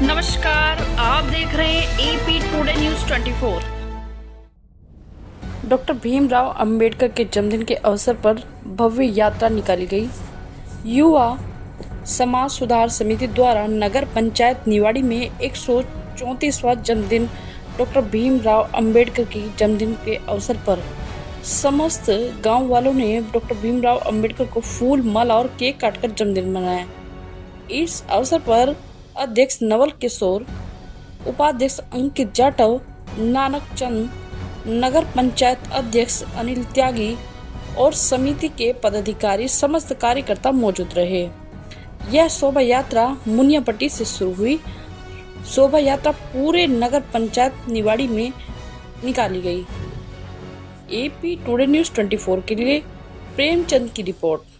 नमस्कार, आप देख रहे हैं AP today news 24। Doctor Bhimrao Ambedkar के जन्मदिन के अवसर पर भव्य यात्रा निकाली गई। युवा समाज सुधार समिति द्वारा नगर पंचायत निवाड़ी में 134वां जन्मदिन डॉक्टर भीमराव अंबेडकर के जन्मदिन के अवसर पर समस्त गांव वालों ने डॉक्टर भीमराव अंबेडकर को फूल, माला और केक काटकर जन्मदिन मनाया। इस अवसर पर अध्यक्ष नवल किशोर, उपाध्यक्ष अंकित जाटव, नानक चंद, नगर पंचायत अध्यक्ष अनिल त्यागी और समिति के पदाधिकारी समस्त कार्यकर्ता मौजूद रहे। यह शोभा यात्रा मुनियापट्टी से शुरू हुई। शोभा यात्रा पूरे नगर पंचायत निवाड़ी में निकाली गई। एपी टुडे न्यूज 24 के लिए प्रेमचंद की रिपोर्ट।